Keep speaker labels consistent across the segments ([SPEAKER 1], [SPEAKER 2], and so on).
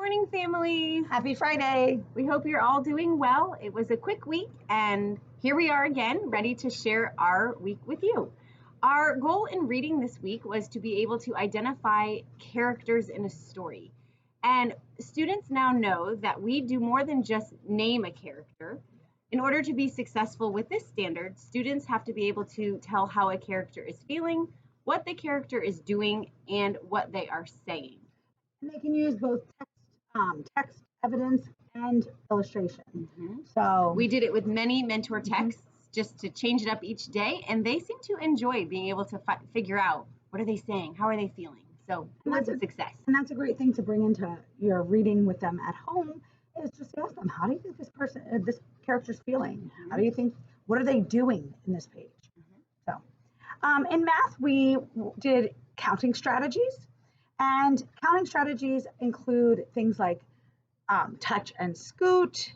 [SPEAKER 1] morning, family.
[SPEAKER 2] Happy Friday.
[SPEAKER 1] We hope you're all doing well. It was a quick week, and here we are again, ready to share our week with you. Our goal in reading this week was to be able to identify characters in a story. And students now know that we do more than just name a character. In order to be successful with this standard, students have to be able to tell how a character is feeling, what the character is doing, and what they are saying.
[SPEAKER 2] And they can use both text evidence and illustration.
[SPEAKER 1] So we did it with many mentor texts just to change it up each day, and they seem to enjoy being able to figure out what are they saying, how are they feeling. So that's a success.
[SPEAKER 2] And that's a great thing to bring into your reading with them at home, is just ask them, how do you think this character's feeling? How do you think, what are they doing in this page? So in math, we did counting strategies, and counting strategies include things like touch and scoot,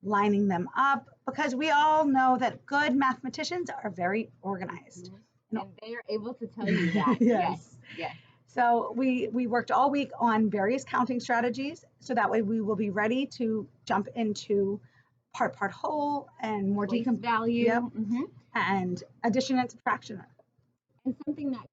[SPEAKER 2] lining them up, because we all know that good mathematicians are very organized.
[SPEAKER 1] And they are able to tell you that.
[SPEAKER 2] Yes. So we worked all week on various counting strategies, so that way we will be ready to jump into part whole and more
[SPEAKER 1] value
[SPEAKER 2] and addition and subtraction.
[SPEAKER 1] And something that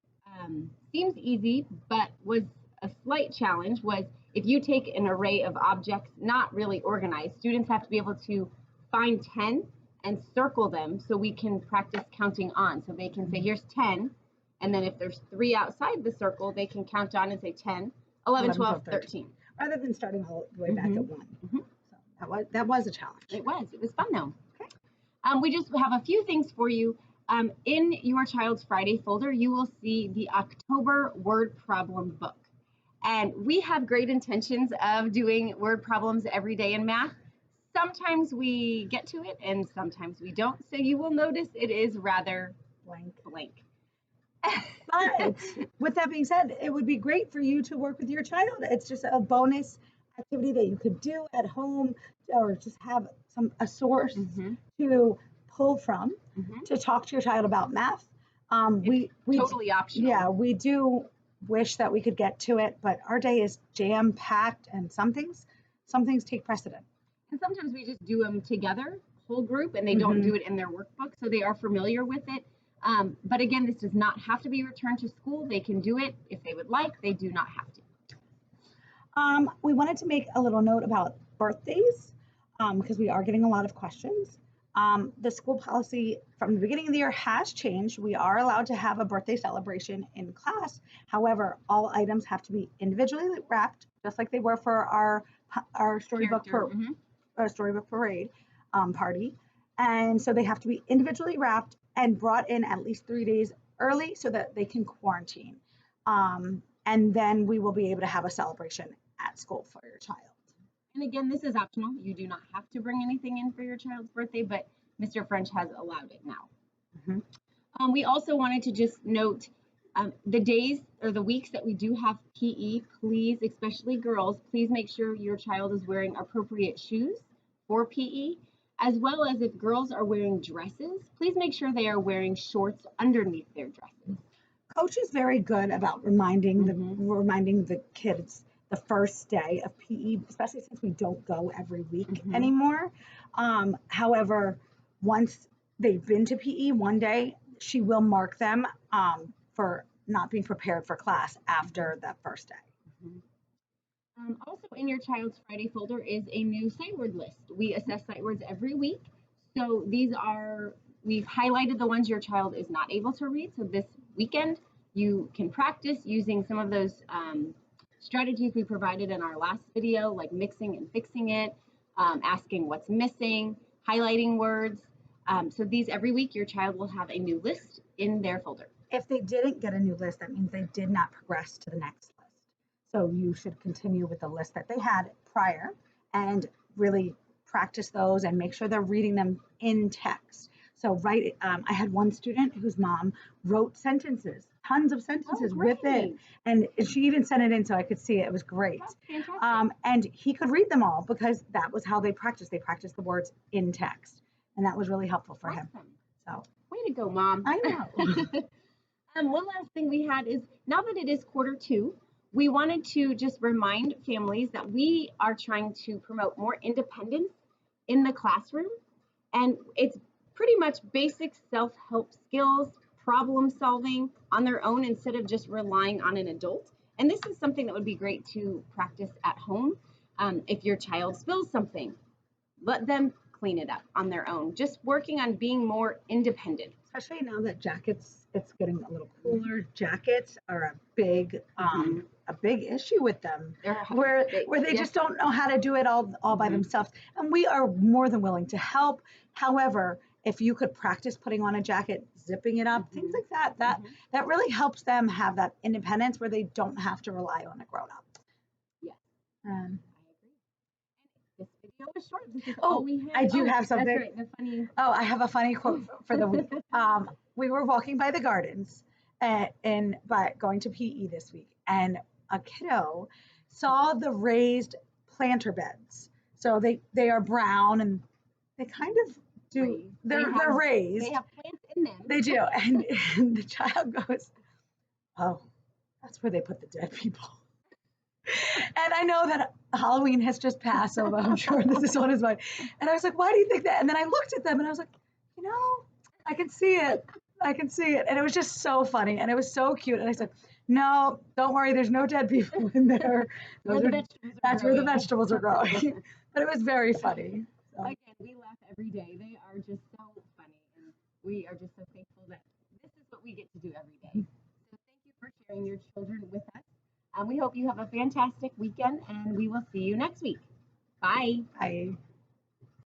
[SPEAKER 1] seems easy but was a slight challenge was if you take an array of objects not really organized, students have to be able to find 10 and circle them so we can practice counting on. So they can say, here's 10, and then if there's 3 outside the circle, they can count on and say 10, 11, 12, 13.
[SPEAKER 2] Rather than starting all the way back at 1. So that was a challenge.
[SPEAKER 1] It was fun though. Okay. We just have a few things for you. In your child's Friday folder, you will see the October word problem book. And we have great intentions of doing word problems every day in math. Sometimes we get to it and sometimes we don't. So you will notice it is rather blank.
[SPEAKER 2] But with that being said, it would be great for you to work with your child. It's just a bonus activity that you could do at home, or just have a source to pull from to talk to your child about math. We
[SPEAKER 1] totally optional.
[SPEAKER 2] Yeah, we do wish that we could get to it, but our day is jam-packed, and some things take precedent.
[SPEAKER 1] And sometimes we just do them together, whole group, and they don't do it in their workbook, so they are familiar with it. But again, this does not have to be returned to school. They can do it if they would like. They do not have to.
[SPEAKER 2] We wanted to make a little note about birthdays because we are getting a lot of questions. The school policy from the beginning of the year has changed. We are allowed to have a birthday celebration in class. However, all items have to be individually wrapped, just like they were for our storybook parade party. And so they have to be individually wrapped and brought in at least 3 days early so that they can quarantine. And then we will be able to have a celebration at school for your child.
[SPEAKER 1] And again, this is optional. You do not have to bring anything in for your child's birthday, but Mr. French has allowed it now. We also wanted to just note the days or the weeks that we do have PE, please, especially girls, please make sure your child is wearing appropriate shoes for PE, as well as if girls are wearing dresses, please make sure they are wearing shorts underneath their dresses.
[SPEAKER 2] Coach is very good about reminding the kids the first day of PE, especially since we don't go every week anymore. However, once they've been to PE one day, she will mark them for not being prepared for class after that first day.
[SPEAKER 1] Also in your child's Friday folder is a new sight word list. We assess sight words every week. So we've highlighted the ones your child is not able to read. So this weekend, you can practice using some of those strategies we provided in our last video, like mixing and fixing it, asking what's missing, highlighting words. So these every week, your child will have a new list in their folder.
[SPEAKER 2] If they didn't get a new list, that means they did not progress to the next list. So you should continue with the list that they had prior and really practice those and make sure they're reading them in text. So I had one student whose mom wrote sentences, tons of sentences with it. And she even sent it in so I could see it. It was great.
[SPEAKER 1] That's fantastic.
[SPEAKER 2] And he could read them all because that was how they practiced. They practiced the words in text. And that was really helpful for him. So
[SPEAKER 1] way to go, Mom.
[SPEAKER 2] I know.
[SPEAKER 1] One last thing we had is, now that it is Q2, we wanted to just remind families that we are trying to promote more independence in the classroom. And it's pretty much basic self-help skills, problem solving on their own instead of just relying on an adult. And this is something that would be great to practice at home. If your child spills something, let them clean it up on their own. Just working on being more independent.
[SPEAKER 2] Especially now that jackets, it's getting a little cooler. Jackets are a big issue with them, where they just don't know how to do it all by themselves. And we are more than willing to help. However, if you could practice putting on a jacket, zipping it up, things like that really helps them have that independence where they don't have to rely on a grown up.
[SPEAKER 1] Yes.
[SPEAKER 2] Um,
[SPEAKER 1] I agree. And this video was short. This is
[SPEAKER 2] Oh,
[SPEAKER 1] all we have.
[SPEAKER 2] I do have something.
[SPEAKER 1] That's right, the funny.
[SPEAKER 2] Oh, I have a funny quote for the week. We were walking by the gardens but going to PE this week, and a kiddo saw the raised planter beds. So they are brown and they kind of do. They're raised.
[SPEAKER 1] They have plants in them.
[SPEAKER 2] They do, and the child goes, "Oh, that's where they put the dead people." And I know that Halloween has just passed, so I'm sure this is on his mind. And I was like, "Why do you think that?" And then I looked at them and I was like, I can see it. I can see it. And it was just so funny. And it was so cute. And I said, "No, don't worry. There's no dead people in there. That's where the vegetables are growing." But it was very funny. So.
[SPEAKER 1] Again, we laugh every day. They are just so funny. And we are just so thankful that this is what we get to do every day. So thank you for sharing your children with us. We hope you have a fantastic weekend, and we will see you next week. Bye.
[SPEAKER 2] Bye.